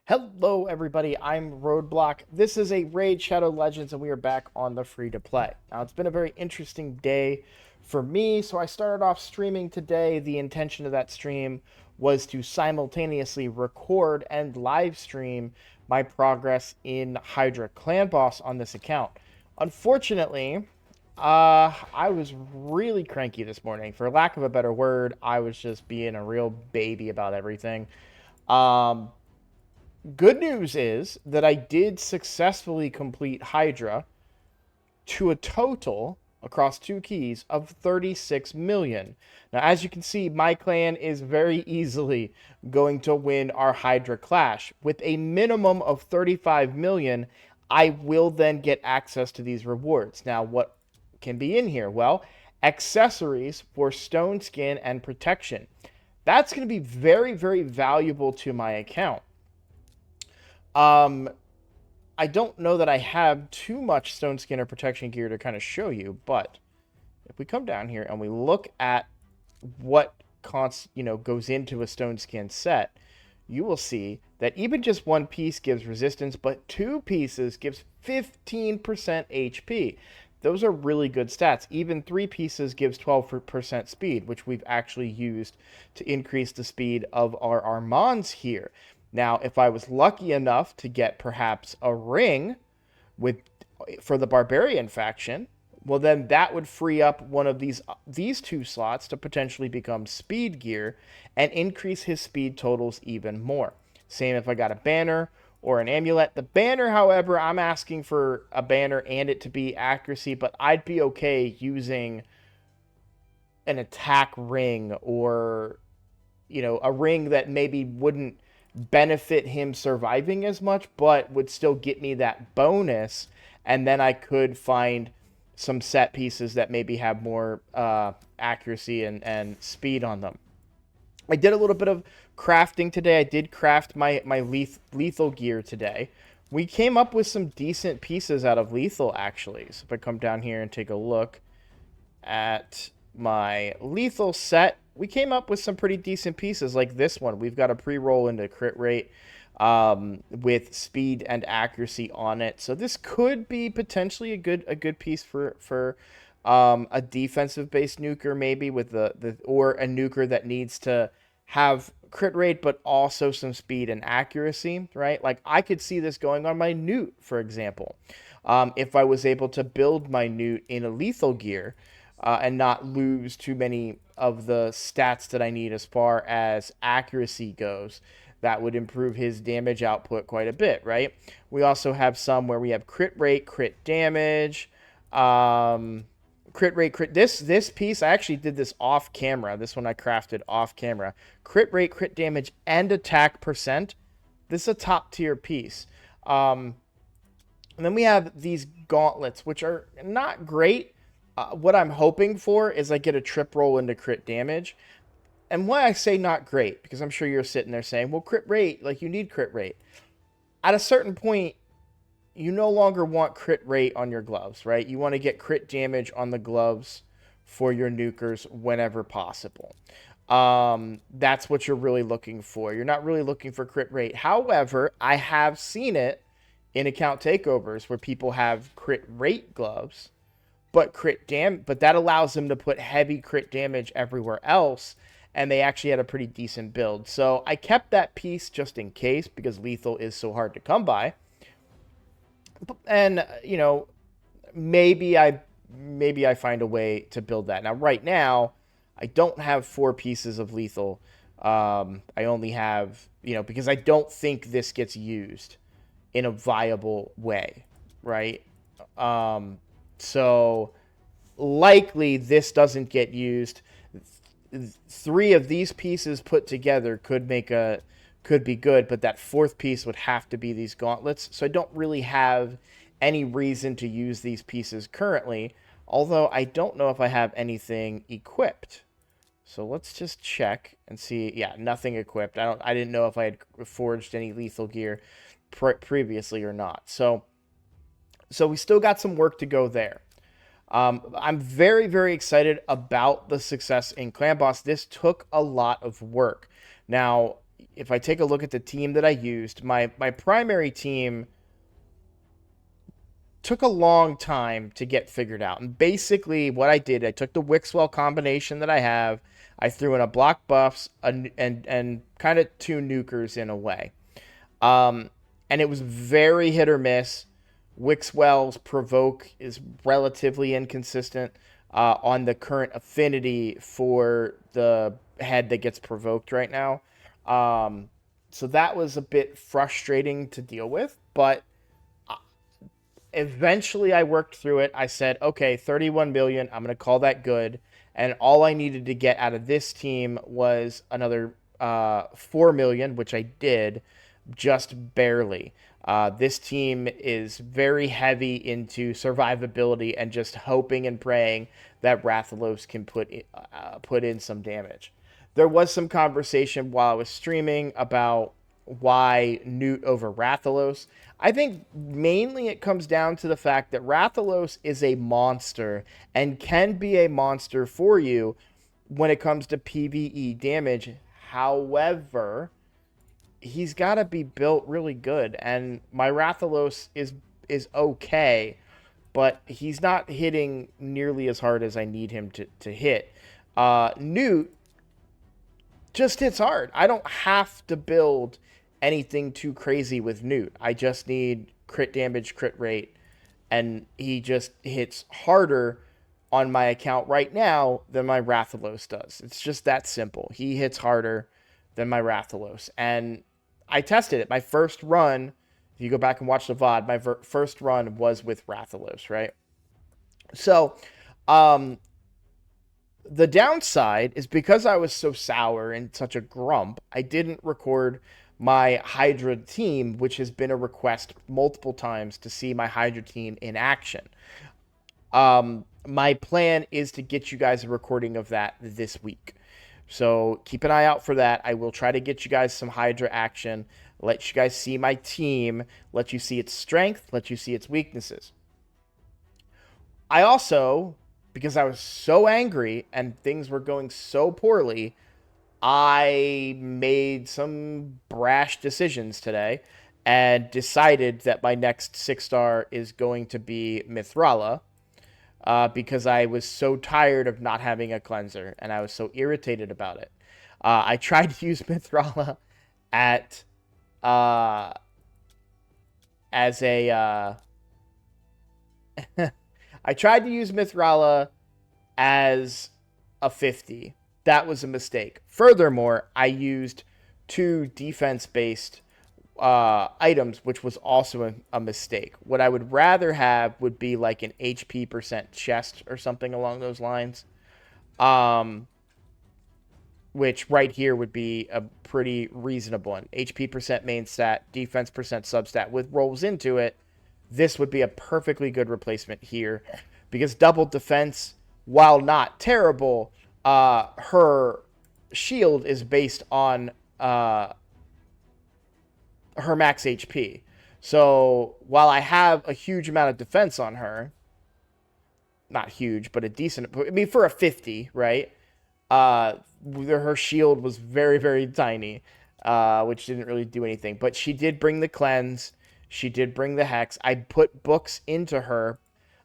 Hello, everybody. I'm Roadblock. This is a Raid Shadow Legends, and we are back on the free to play. Now, it's been a very interesting day for me, so I started off streaming today. The intention of that stream was to simultaneously record and live stream my progress in Hydra Clan Boss on this account. Unfortunately, I was really cranky this morning. For lack of a better word, I was just being a real baby about everything. Um, Good news is that I did successfully complete Hydra to a total across two keys of 36 million. Now, as you can see, my clan is very easily going to win our Hydra Clash. With a minimum of 35 million, I will then get access to these rewards. Now, what can be in here? Well, accessories for stone skin and protection. That's going to be very, very valuable to my account. Um, I don't know that I have too much stone skin or protection gear to kind of show you, but if we come down here and we look at what goes into a stone skin set, you will see that even just one piece gives resistance, but two pieces gives 15% HP. Those are really good stats. Even three pieces gives 12% speed, which we've actually used to increase the speed of our Armands here. Now, if I was lucky enough to get perhaps a ring with for the Barbarian faction, well then that would free up one of these two slots to potentially become speed gear and increase his speed totals even more. Same if I got a banner or an amulet. The banner, however, I'm asking for a banner and it to be accuracy, but I'd be okay using an attack ring or a ring that maybe wouldn't benefit him surviving as much, but would still get me that bonus. And then I could find some set pieces that maybe have more accuracy and speed on them. I did a little bit of crafting today. I did craft my lethal gear today. We came up with some decent pieces out of lethal, actually. So if I come down here and take a look at my lethal set, we came up with some pretty decent pieces like this one. We've got a pre-roll into crit rate with speed and accuracy on it. So this could be potentially a good piece for a defensive based nuker, maybe with the or a nuker that needs to have crit rate but also some speed and accuracy, right? Like I could see this going on my Newt, for example. If I was able to build my Newt in a lethal gear, and not lose too many of the stats that I need as far as accuracy goes. That would improve his damage output quite a bit, right? We also have some where we have crit rate, crit damage, crit rate, crit. This piece, I actually did this off camera. This one I crafted off camera. Crit rate, crit damage, and attack percent. This is a top tier piece. And then we have these gauntlets, which are not great. What I'm hoping for is I get a trip roll into crit damage. And why I say not great, because I'm sure you're sitting there saying, well, crit rate, like you need crit rate. At a certain point, you no longer want crit rate on your gloves, right? You want to get crit damage on the gloves for your nukers whenever possible. That's what you're really looking for. You're not really looking for crit rate. However, I have seen it in account takeovers where people have crit rate gloves but that allows them to put heavy crit damage everywhere else, and they actually had a pretty decent build. So I kept that piece just in case because lethal is so hard to come by. And maybe I find a way to build that. Now right now, I don't have 4 pieces of lethal. I only have, because I don't think this gets used in a viable way, right? So likely this doesn't get used. 3 of these pieces put together could be good, but that 4th piece would have to be these gauntlets. So I don't really have any reason to use these pieces currently, although I don't know if I have anything equipped. So let's just check and see. Yeah, nothing equipped. I didn't know if I had forged any lethal gear previously or not. So we still got some work to go there. I'm very, very excited about the success in Clan Boss. This took a lot of work. Now, if I take a look at the team that I used, my primary team took a long time to get figured out. And basically what I did, I took the Wixwell combination that I have, I threw in a block buffs and kind of two nukers in a way. And it was very hit or miss. Wixwell's provoke is relatively inconsistent on the current affinity for the head that gets provoked right now. So that was a bit frustrating to deal with, but eventually I worked through it. I said, okay, 31 million, I'm going to call that good. And all I needed to get out of this team was another 4 million, which I did just barely. This team is very heavy into survivability and just hoping and praying that Rathalos can put in some damage. There was some conversation while I was streaming about why Newt over Rathalos. I think mainly it comes down to the fact that Rathalos is a monster and can be a monster for you when it comes to PvE damage. However, he's got to be built really good, and my Rathalos is okay, but he's not hitting nearly as hard as I need him to hit. Newt just hits hard. I don't have to build anything too crazy with Newt. I just need crit damage, crit rate, and he just hits harder on my account right now than my Rathalos does. It's just that simple. He hits harder than my Rathalos. And I tested it. My first run, if you go back and watch the VOD, my first run was with Rathalos, right? So, the downside is because I was so sour and such a grump, I didn't record my Hydra team, which has been a request multiple times to see my Hydra team in action. My plan is to get you guys a recording of that this week. So keep an eye out for that. I will try to get you guys some Hydra action, let you guys see my team, let you see its strength, let you see its weaknesses. I also, because I was so angry and things were going so poorly, I made some brash decisions today and decided that my next 6-star is going to be Mithrala. Because I was so tired of not having a cleanser, and I was so irritated about it. I tried to use Mithrala at as a I tried to use Mithrala as a 50. That was a mistake. Furthermore, I used 2 defense-based items, which was also a mistake. What I would rather have would be like an HP % chest or something along those lines. Which right here would be a pretty reasonable one. HP % main stat, defense % substat with rolls into it. This would be a perfectly good replacement here. Because double defense, while not terrible, her shield is based on her max HP. So while I have a huge amount of defense on her, not huge, but a decent, I mean, for a 50, right? Her shield was very, very tiny, which didn't really do anything. But she did bring the cleanse. She did bring the hex. I put books into her.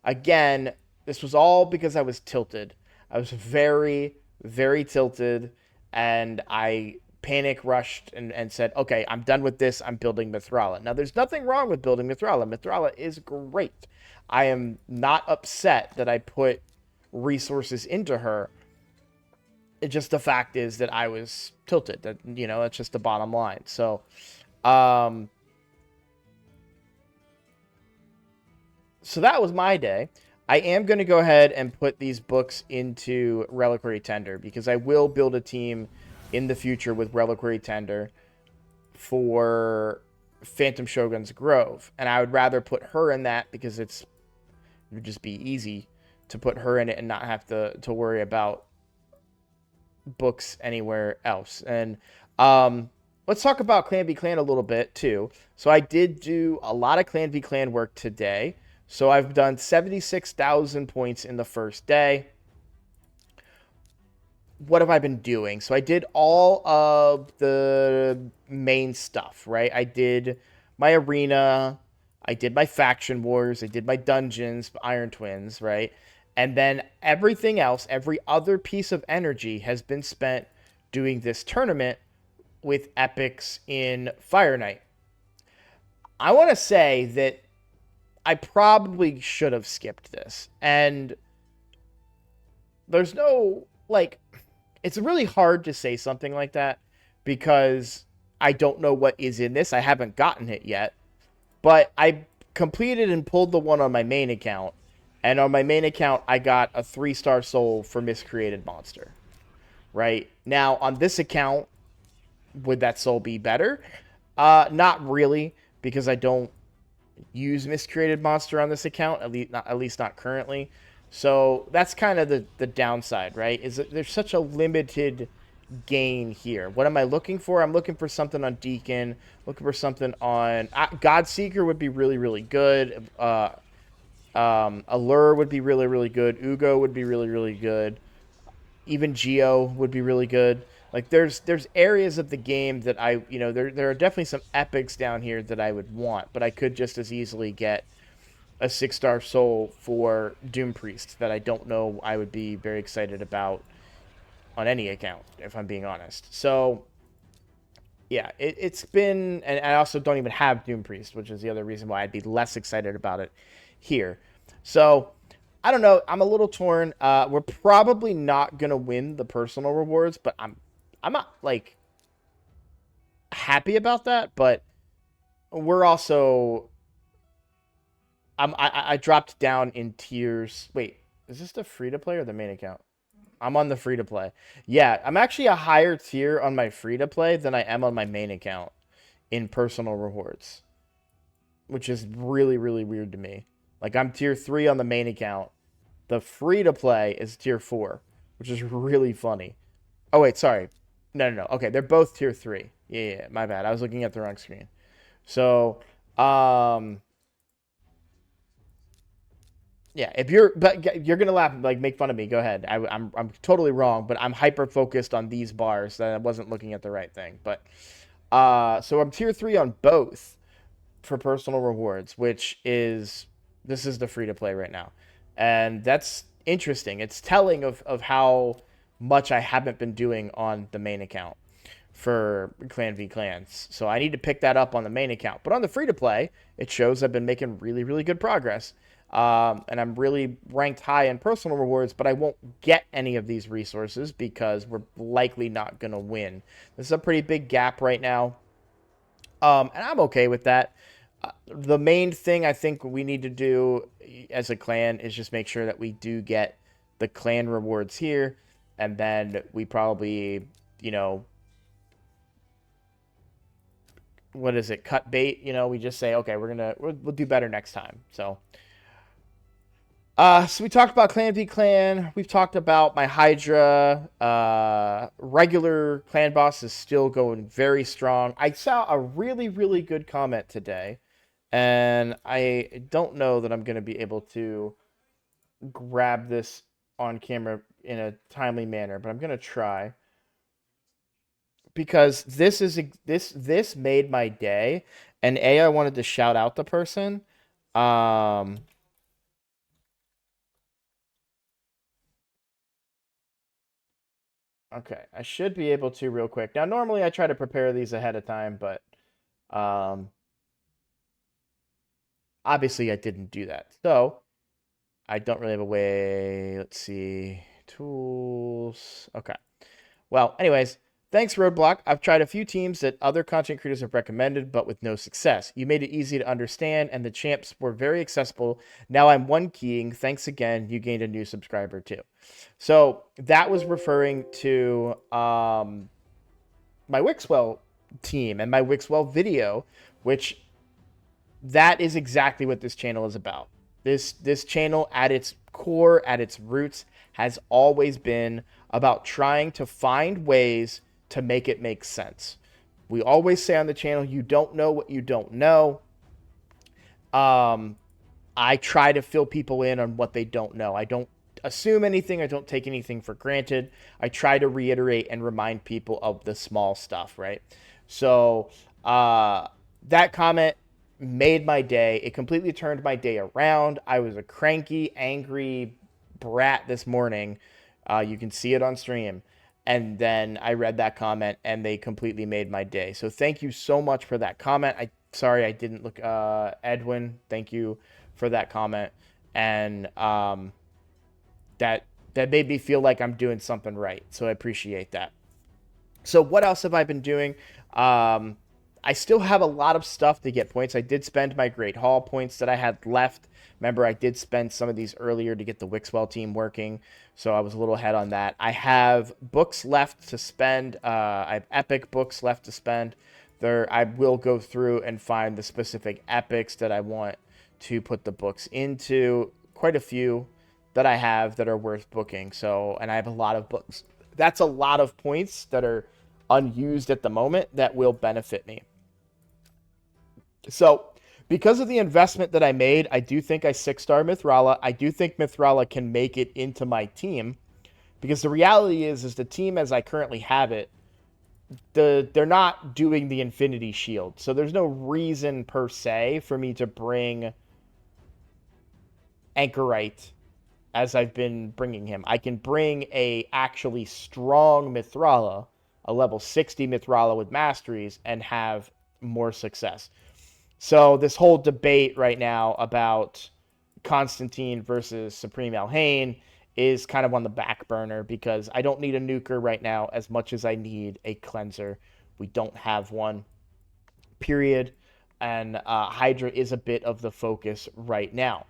Again, this was all because I was tilted. I was very, very tilted, and I panic rushed and said, okay, I'm done with this. I'm building Mithrala. Now, there's nothing wrong with building Mithrala. Mithrala is great. I am not upset that I put resources into her. It just the fact is that I was tilted. That, you know, that's just the bottom line. So, so that was my day. I am going to go ahead and put these books into Reliquary Tender because I will build a team in the future with Reliquary Tender for Phantom Shogun's Grove. And I would rather put her in that because it would just be easy to put her in it and not have to worry about books anywhere else. And let's talk about Clan v Clan a little bit too. So I did do a lot of Clan v Clan work today. So I've done 76,000 points in the first day. what have I been doing? So I did all of the main stuff, right? I did my arena, I did my faction wars, I did my dungeons, Iron Twins, right? And then everything else, every other piece of energy has been spent doing this tournament with epics in Fire Knight. I want to say that I probably should have skipped this. And there's no, like, it's really hard to say something like that because I don't know what is in this. I haven't gotten it yet. But I completed and pulled the one on my main account. And on my main account, I got a 3-star soul for Miscreated Monster. Right? Now, on this account, would that soul be better? Not really, because I don't use Miscreated Monster on this account, at least not currently. So that's kind of the downside, right? Is that there's such a limited gain here. What am I looking for? I'm looking for something on Deacon, looking for something on Godseeker would be really, really good. Allure would be really, really good. Ugo would be really, really good. Even Geo would be really good. Like there's areas of the game that there are definitely some epics down here that I would want, but I could just as easily get a 6-star soul for Doom Priest that I don't know I would be very excited about on any account, if I'm being honest. So yeah, it's been, and I also don't even have Doom Priest, which is the other reason why I'd be less excited about it here. So I don't know. I'm a little torn. We're probably not gonna win the personal rewards, but I'm not like happy about that. But we're also I dropped down in tiers. Wait, is this the free to play or the main account? I'm on the free to play. Yeah, I'm actually a higher tier on my free to play than I am on my main account in personal rewards, which is really, really weird to me. Like I'm tier 3 on the main account. The free to play is tier 4, which is really funny. Oh wait, sorry. No. Okay, they're both tier 3. Yeah, my bad. I was looking at the wrong screen. So, yeah, but you're gonna laugh, like make fun of me. Go ahead. I'm totally wrong, but I'm hyper focused on these bars that I wasn't looking at the right thing. But so I'm tier 3 on both for personal rewards, which is this is the free to play right now, and that's interesting. It's telling of how much I haven't been doing on the main account for Clan v Clans. So I need to pick that up on the main account. But on the free to play, it shows I've been making really, really good progress. And I'm really ranked high in personal rewards, but I won't get any of these resources because we're likely not going to win. This is a pretty big gap right now. And I'm okay with that. The main thing I think we need to do as a clan is just make sure that we do get the clan rewards here. And then we probably, what is it? Cut bait. We just say, okay, we'll do better next time. So we talked about Clan v Clan. We've talked about my Hydra. Regular clan boss is still going very strong. I saw a really, really good comment today, and I don't know that I'm going to be able to grab this on camera in a timely manner, but I'm going to try. Because this made my day, and I wanted to shout out the person. Okay, I should be able to real quick. Now, normally I try to prepare these ahead of time, but obviously I didn't do that. So I don't really have a way. Let's see. Tools. Okay. Well, anyways, thanks, Roadblock. I've tried a few teams that other content creators have recommended, but with no success. You made it easy to understand, and the champs were very accessible. Now I'm one keying. Thanks again. You gained a new subscriber, too. So that was referring to my Wixwell team and my Wixwell video, which that is exactly what this channel is about. This channel at its core, at its roots, has always been about trying to find ways to make it make sense. We always say on the channel, you don't know what you don't know. I try to fill people in on what they don't know. assume anything. I don't take anything for granted. I try to reiterate and remind people of the small stuff, right? So that comment made my day. It completely turned my day around. I was a cranky, angry brat this morning. You can see it on stream. And then I read that comment, and they completely made my day. So thank you so much for that comment. Sorry I didn't look. Edwin, thank you for that comment. And that made me feel like I'm doing something right. So I appreciate that. So what else have I been doing? I still have a lot of stuff to get points. I did spend my Great Hall points that I had left. Remember, I did spend some of these earlier to get the Wixwell team working, so I was a little ahead on that. I have books left to spend. I have epic books left to spend. I will go through and find the specific epics that I want to put the books into. Quite a few that I have that are worth booking. So, and I have a lot of books. That's a lot of points that are unused at the moment that will benefit me. So, because of the investment that I made, I do think I 6-star Mithrala. I do think Mithrala can make it into my team, because the reality is the team as I currently have it, they're not doing the Infinity Shield. So there's no reason per se for me to bring Anchorite as I've been bringing him. I can bring a actually strong Mithrala, a level 60 Mithrala with masteries, and have more success. So this whole debate right now about Constantine versus Supreme Elhain is kind of on the back burner, because I don't need a nuker right now as much as I need a cleanser. We don't have one, period. And Hydra is a bit of the focus right now.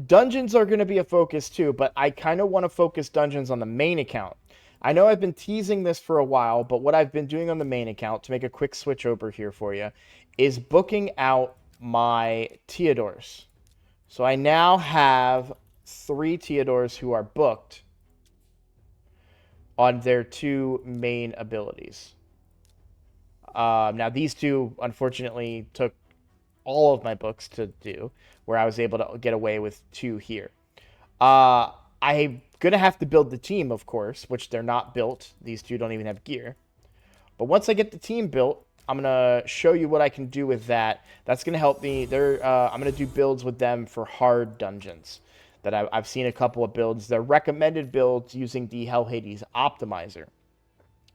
Dungeons are going to be a focus too, but I kind of want to focus dungeons on the main account. I know I've been teasing this for a while, but what I've been doing on the main account, to make a quick switch over here for you, is booking out my Theodores. So I now have 3 Theodores who are booked on their 2 main abilities. Now, these 2, unfortunately, took all of my books to do, where I was able to get away with 2 here. I'm going to have to build the team, of course, which they're not built. These 2 don't even have gear. But once I get the team built, I'm going to show you what I can do with that. That's going to help me. I'm going to do builds with them for hard dungeons. That I've seen a couple of builds. They're recommended builds using the Hell Hades Optimizer.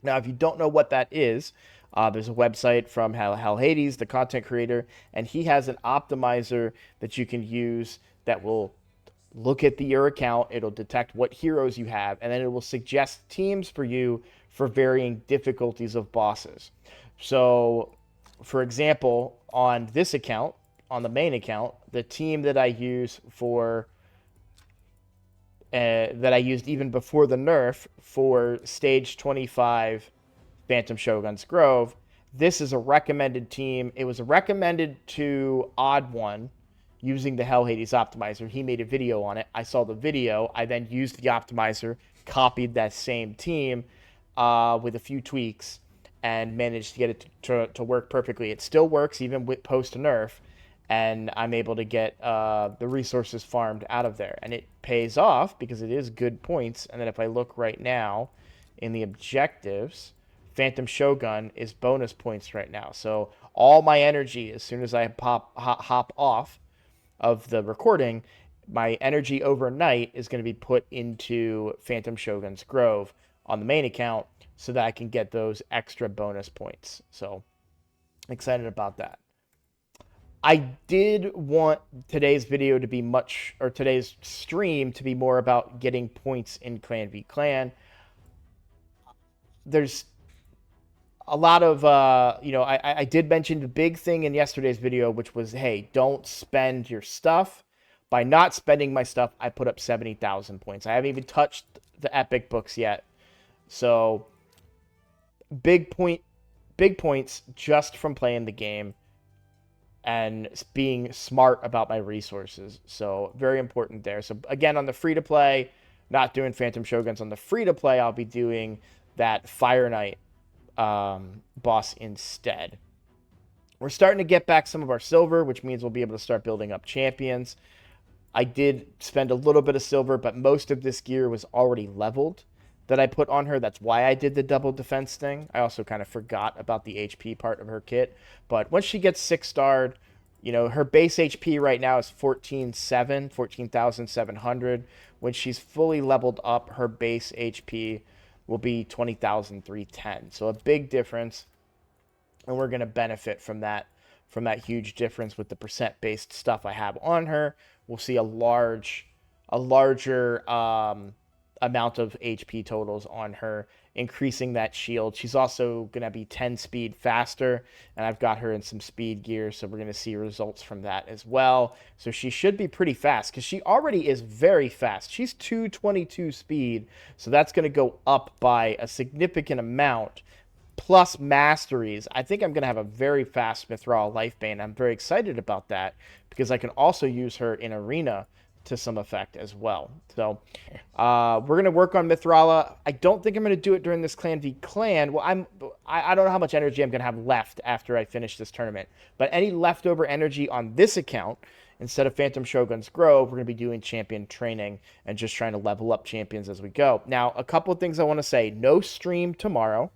Now, if you don't know what that is, there's a website from Hell Hades, the content creator, and he has an optimizer that you can use that will look at your account. It'll detect what heroes you have, and then it will suggest teams for you for varying difficulties of bosses. So, for example, on this account, on the main account, the team that I use for that I used even before the nerf for stage 25 Phantom Shogun's Grove, this is a recommended team. It was recommended to Odd One using the Hell Hades Optimizer. He made a video on it. I saw the video. I then used the optimizer, copied that same team with a few tweaks, and managed to get it to work perfectly. It still works even with post-nerf, and I'm able to get the resources farmed out of there. And it pays off because it is good points. And then if I look right now in the objectives, Phantom Shogun is bonus points right now. So all my energy, as soon as I hop off of the recording, my energy overnight is going to be put into Phantom Shogun's Grove on the main account so that I can get those extra bonus points. So excited about that. I did want today's video to be today's stream to be more about getting points in Clan v Clan. There's a lot of, I did mention the big thing in yesterday's video, which was, hey, don't spend your stuff. By not spending my stuff, I put up 70,000 points. I haven't even touched the epic books yet. So, big points just from playing the game and being smart about my resources. So, very important there. So, again, on the free-to-play, not doing Phantom Shoguns. On the free-to-play, I'll be doing that Fire Knight boss instead. We're starting to get back some of our silver, which means we'll be able to start building up champions. I did spend a little bit of silver, but most of this gear was already leveled that I put on her. That's why I did the double defense thing. I also kind of forgot about the HP part of her kit. But once she gets 6-starred, her base HP right now is 14,700. When she's fully leveled up, her base HP will be 20,310. So a big difference, and we're going to benefit from that huge difference with the percent-based stuff I have on her. We'll see a larger amount of HP totals on her, increasing that shield. She's also going to be 10 speed faster, and I've got her in some speed gear, so we're going to see results from that as well. So she should be pretty fast, because she already is very fast. She's 222 speed, so that's going to go up by a significant amount. Plus masteries, I think I'm going to have a very fast Mithril Lifebane. I'm very excited about that because I can also use her in Arena to some effect as well. So we're going to work on Mithrala. I don't think I'm going to do it during this Clan v Clan. Well, I don't know how much energy I'm going to have left after I finish this tournament, but any leftover energy on this account, instead of Phantom Shogun's Grove, we're going to be doing champion training and just trying to level up champions as we go. Now, a couple of things I want to say. No stream tomorrow.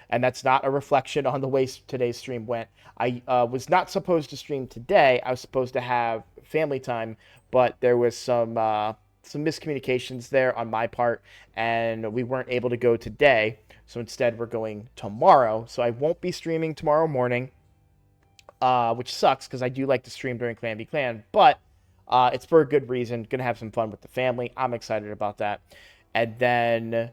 And that's not a reflection on the way today's stream went. I was not supposed to stream today. I was supposed to have family time, but there was some miscommunications there on my part, and we weren't able to go today. So instead, we're going tomorrow. So I won't be streaming tomorrow morning, which sucks because I do like to stream during Clan v Clan, but it's for a good reason. Going to have some fun with the family. I'm excited about that. And then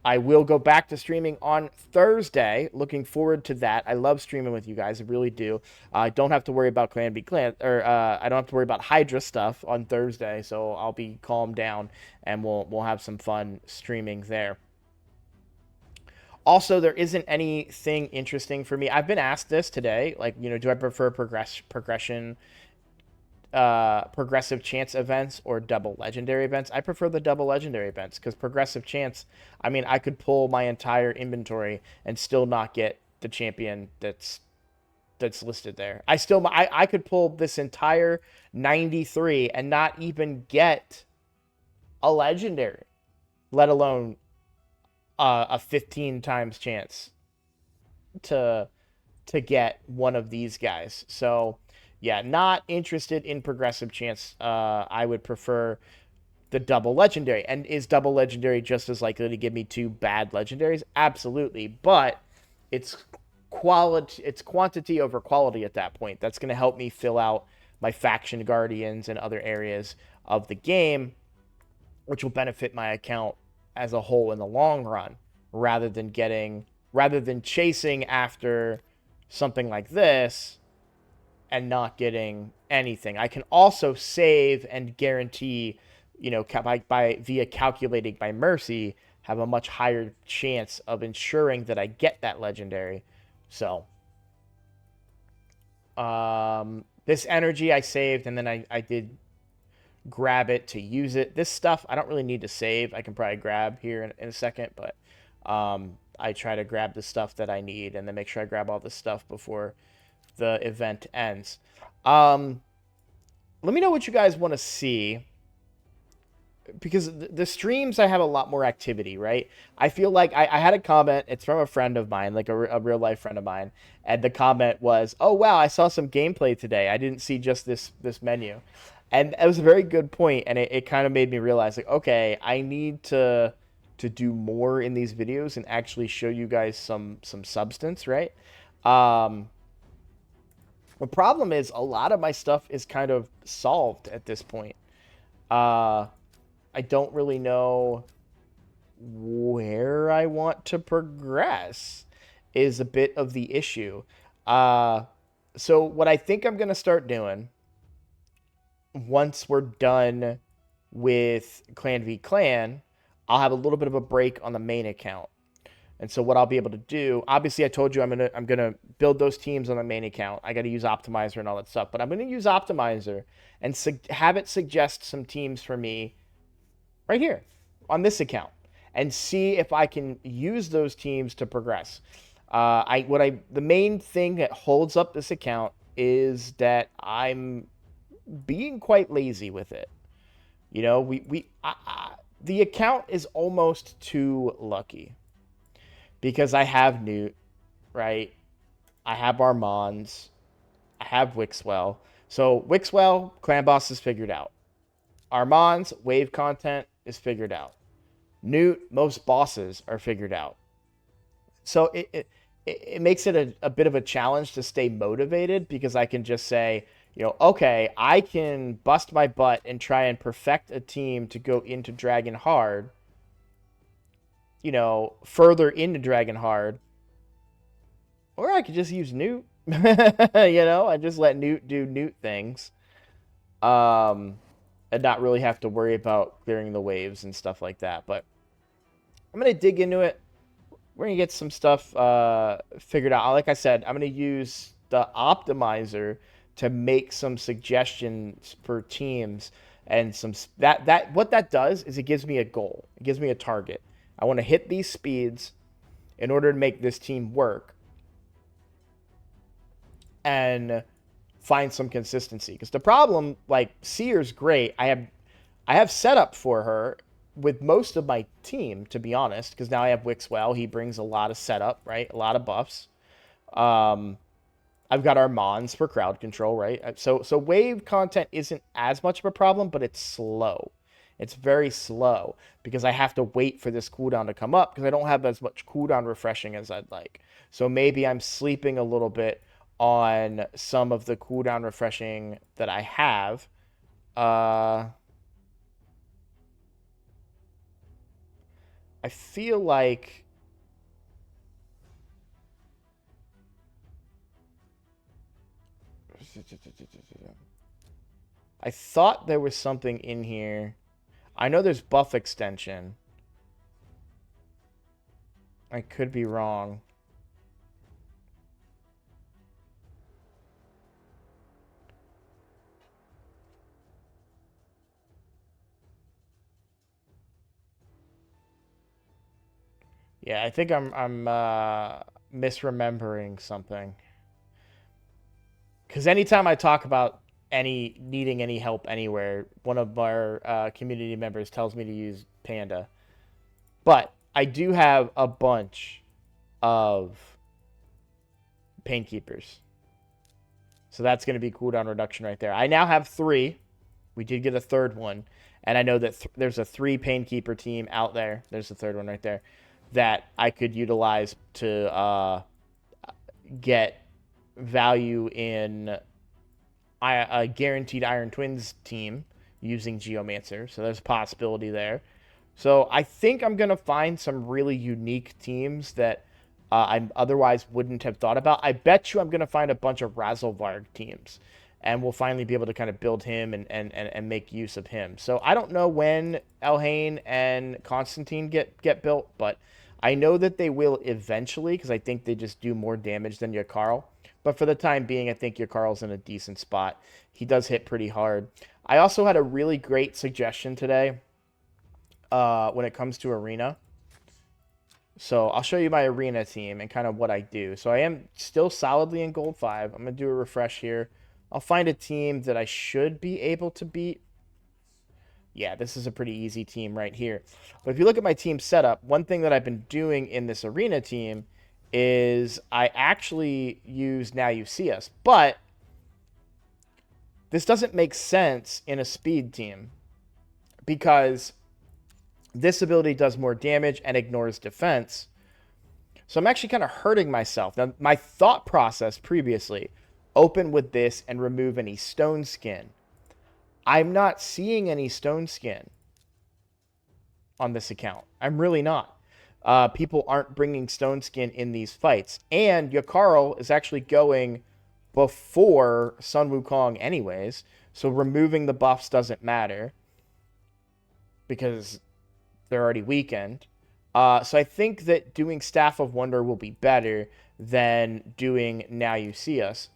I will go back to streaming on Thursday. Looking forward to that. I love streaming with you guys. I really do. I don't have to worry about Clan v Clan, or I don't have to worry about Hydra stuff on Thursday, so I'll be calmed down, and we'll have some fun streaming there. Also, there isn't anything interesting for me. I've been asked this today, like, do I prefer progressive chance events or double legendary events? I prefer the double legendary events because progressive chance, I mean, I could pull my entire inventory and still not get the champion that's listed there. I could pull this entire 93 and not even get a legendary, let alone a 15 times chance to get one of these guys. So yeah, not interested in progressive chance. I would prefer the double legendary. And is double legendary just as likely to give me 2 bad legendaries? Absolutely. But it's quantity over quality at that point. That's going to help me fill out my faction guardians and other areas of the game, which will benefit my account as a whole in the long run, rather than chasing after something like this and not getting anything. I can also save and guarantee, via calculating my mercy, have a much higher chance of ensuring that I get that legendary. So this energy I saved, and then I did grab it to use it. This stuff I don't really need to save. I can probably grab here in a second, but I try to grab the stuff that I need and then make sure I grab all the stuff before the event ends. Let me know what you guys want to see, because the streams, I have a lot more activity, right? I feel like I had a comment. It's from a friend of mine, like a real life friend of mine, and the comment was, "Oh wow, I saw some gameplay today. I didn't see just this menu," and it was a very good point, and it kind of made me realize, like, okay, I need to do more in these videos and actually show you guys some substance, right? The problem is a lot of my stuff is kind of solved at this point. I don't really know where I want to progress is a bit of the issue. So what I think I'm going to start doing once we're done with Clan v Clan, I'll have a little bit of a break on the main account. And so what I'll be able to do, obviously I told you I'm gonna build those teams on the main account. I got to use Optimizer and all that stuff, but I'm gonna use Optimizer and have it suggest some teams for me right here on this account and see if I can use those teams to progress. The main thing that holds up this account is that I'm being quite lazy with it. You know, the account is almost too lucky because I have Newt, right? I have Armands, I have Wixwell. So Wixwell, Clan Boss is figured out. Armands, wave content is figured out. Newt, most bosses are figured out. So it makes it a bit of a challenge to stay motivated because I can just say, you know, okay, I can bust my butt and try and perfect a team to go into Dragon Hard, you know, further into Dragon Hard, or I could just use Newt, you know, and just let Newt do Newt things, and not really have to worry about clearing the waves and stuff like that. But I'm gonna dig into it. We're gonna get some stuff figured out. Like I said, I'm gonna use the optimizer to make some suggestions for teams and some that what that does is it gives me a goal. It gives me a target. I want to hit these speeds in order to make this team work and find some consistency. Because the problem, like Seer's great. I have setup for her with most of my team, to be honest, because now I have Wixwell. He brings a lot of setup, right? A lot of buffs. I've got Armands for crowd control, right? So wave content isn't as much of a problem, but it's slow. It's very slow because I have to wait for this cooldown to come up because I don't have as much cooldown refreshing as I'd like. So maybe I'm sleeping a little bit on some of the cooldown refreshing that I have. I feel like I thought there was something in here. I know there's buff extension. I could be wrong. Yeah, I think I'm misremembering something. Because anytime I talk about needing any help anywhere, one of our community members tells me to use Panda. But I do have a bunch of Painkeepers. So that's going to be cooldown reduction right there. I now have 3. We did get a third one. And I know that there's a 3 Painkeeper team out there. There's the third one right there. That I could utilize to get value in a guaranteed Iron Twins team using Geomancer. So there's a possibility there. So I think I'm going to find some really unique teams that I otherwise wouldn't have thought about. I bet you I'm going to find a bunch of Razelvarg teams. And we'll finally be able to kind of build him and make use of him. So I don't know when Elhain and Constantine get built, but I know that they will eventually because I think they just do more damage than Yakarl. But for the time being, I think Yakarl's in a decent spot. He does hit pretty hard. I also had a really great suggestion today when it comes to Arena. So I'll show you my Arena team and kind of what I do. So I am still solidly in Gold 5. I'm going to do a refresh here. I'll find a team that I should be able to beat. Yeah, this is a pretty easy team right here. But if you look at my team setup, one thing that I've been doing in this Arena team is I actually use Now You See Us. But this doesn't make sense in a speed team because this ability does more damage and ignores defense. So I'm actually kind of hurting myself. Now, my thought process previously, open with this and remove any stone skin. I'm not seeing any stone skin on this account. I'm really not. People aren't bringing stone skin in these fights. And Yakarl is actually going before Sun Wukong anyways. So removing the buffs doesn't matter because they're already weakened. So I think that doing Staff of Wonder will be better than doing Now You See Us.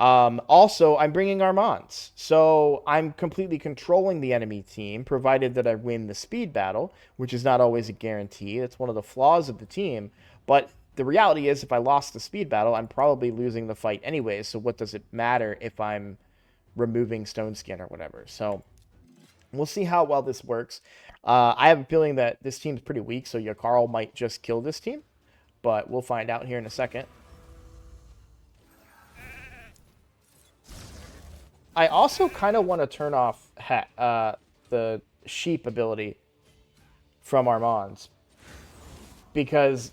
Also, I'm bringing Armands. So I'm completely controlling the enemy team, provided that I win the speed battle, which is not always a guarantee. That's one of the flaws of the team. But the reality is, if I lost the speed battle, I'm probably losing the fight anyways. So what does it matter if I'm removing Stone Skin or whatever. So we'll see how well this works. I have a feeling that this team's pretty weak, so Yakarl might just kill this team. But we'll find out here in a second. I also kind of want to turn off the sheep ability from Armanz, because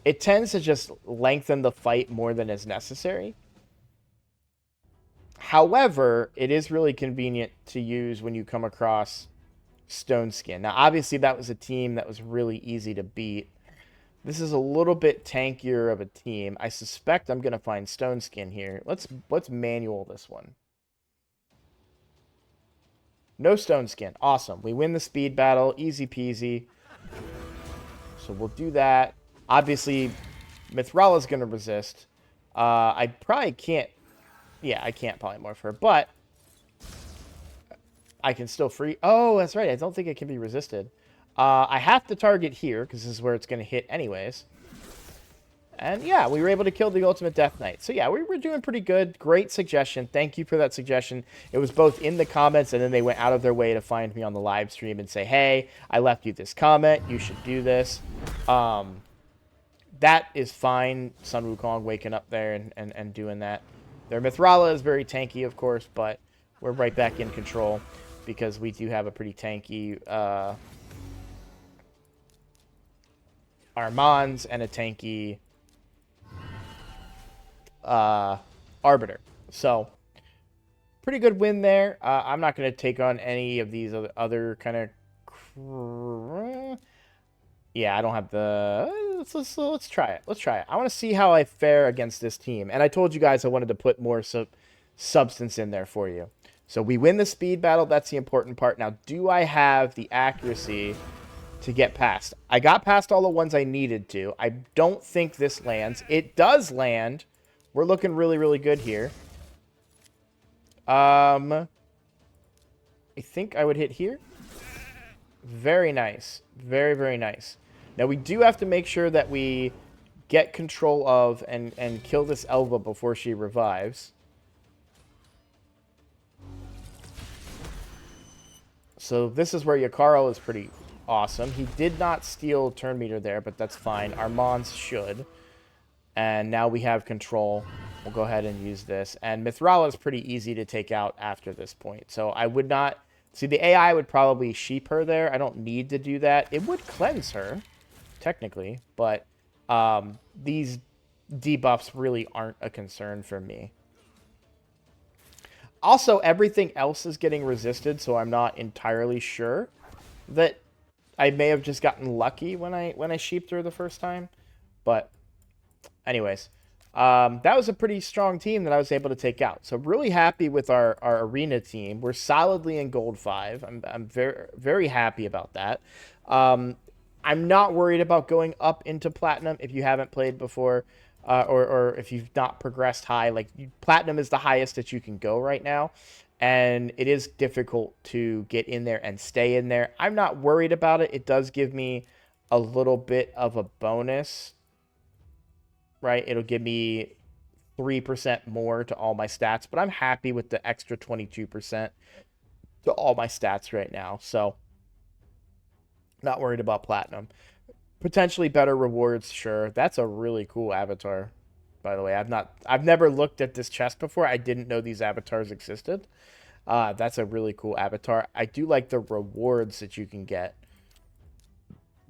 it tends to just lengthen the fight more than is necessary. However, it is really convenient to use when you come across Stone Skin. Now, obviously, that was a team that was really easy to beat. This is a little bit tankier of a team. I suspect I'm going to find Stone Skin here. Let's manual this one. No Stone Skin. Awesome. We win the speed battle. Easy peasy. So we'll do that. Obviously, Mithrala's going to resist. I probably can't... Yeah, I can't polymorph her, but I can still free... Oh, that's right. I don't think it can be resisted. I have to target here, because this is where it's going to hit anyways. And yeah, we were able to kill the Ultimate Death Knight. So yeah, we were doing pretty good. Great suggestion. Thank you for that suggestion. It was both in the comments, and then they went out of their way to find me on the live stream and say, hey, I left you this comment. You should do this. That is fine. Sun Wukong waking up there and doing that. Their Mithrala is very tanky, of course, but we're right back in control because we do have a pretty tanky Armanz and a tanky Arbiter. So, pretty good win there. I'm not going to take on any of these other kind of... Yeah, I don't have the... Let's try it. Let's try it. I want to see how I fare against this team. And I told you guys I wanted to put more substance in there for you. So we win the speed battle. That's the important part. Now, do I have the accuracy to get past? I got past all the ones I needed to. I don't think this lands. It does land. We're looking really, really good here. I think I would hit here. Very nice. Very, very nice. Now, we do have to make sure that we get control of and kill this Elva before she revives. So this is where Yakarl is pretty awesome. He did not steal turn meter there, but that's fine. Armanz should. And now we have control. We'll go ahead and use this. And Mithrala is pretty easy to take out after this point. So I would not... See, the AI would probably sheep her there. I don't need to do that. It would cleanse her, technically. But these debuffs really aren't a concern for me. Also, everything else is getting resisted, so I'm not entirely sure that I may have just gotten lucky when I sheeped her the first time. But anyways, that was a pretty strong team that I was able to take out. So really happy with our arena team. We're solidly in gold 5. I'm very, very happy about that. I'm not worried about going up into platinum if you haven't played before. Or if you've not progressed high. Like, platinum is the highest that you can go right now. And it is difficult to get in there and stay in there. I'm not worried about it. It does give me a little bit of a bonus. Right? It'll give me 3% more to all my stats. But I'm happy with the extra 22% to all my stats right now. So, not worried about platinum. Potentially better rewards, sure. That's a really cool avatar, by the way. I've never looked at this chest before. I didn't know these avatars existed. That's a really cool avatar. I do like the rewards that you can get,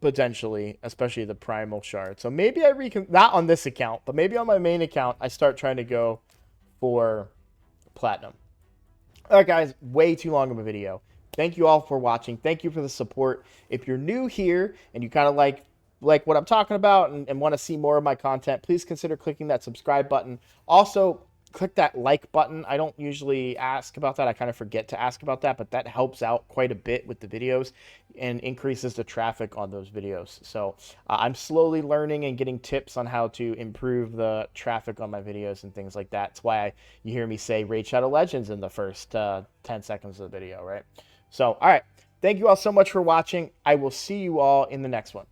potentially, especially the primal shard. So maybe not on this account, but maybe on my main account, I start trying to go for platinum. All right, guys, way too long of a video. Thank you all for watching. Thank you for the support. If you're new here and you kind of like what I'm talking about and want to see more of my content, please consider clicking that subscribe button. Also, click that like button. I don't usually ask about that. I kind of forget to ask about that, but that helps out quite a bit with the videos and increases the traffic on those videos. So I'm slowly learning and getting tips on how to improve the traffic on my videos and things like that. That's why you hear me say Raid Shadow Legends in the first 10 seconds of the video, right? So, all right. Thank you all so much for watching. I will see you all in the next one.